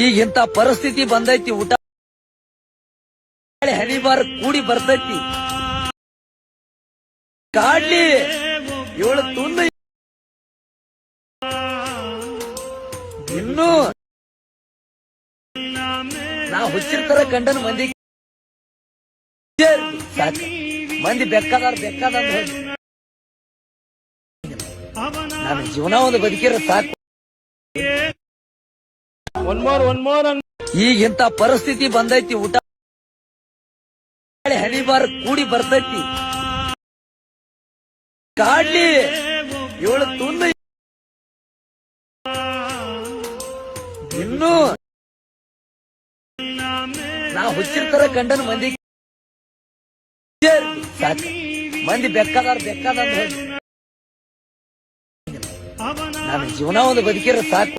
ಈಗಿಂತ ಪರಿಸ್ಥಿತಿ ಬಂದೈತಿ. ಊಟ ಹನಿಬಾರ ಕೂಡಿ ಬರ್ತೈತಿ. ಕಾಡ್ಲಿ ಇವಳು ತುಂಡ ಇನ್ನು ನಾ ಹುಚ್ಚಿರ್ತಾರ ಕಂಡನ ಮಂದಿ ಸಾಕ. ಮಂದಿ ಬೇಕಾದಾರ ನಾನು ಜೀವನ ಒಂದು ಬದುಕಿರ ಸಾಕು. ಈಗಿಂತ ಪರಿಸ್ಥಿತಿ ಬಂದೈತಿ. ಊಟ ಹನಿಬಾರ ಕೂಡಿ ಬರ್ತೈತಿ. ಕಾಡ್ಲಿ ಇವಳು ತುಂಡ ಇನ್ನು ನಾ ಹುಚ್ಚಿರ್ತಾರ ಕಂಡನ ಮಂದಿ ಸಾಕ. ಮಂದಿ ಬೇಕಾದಾರ ನಾನು ಜೀವನ ಒಂದು ಬದುಕಿರ ಸಾಕು.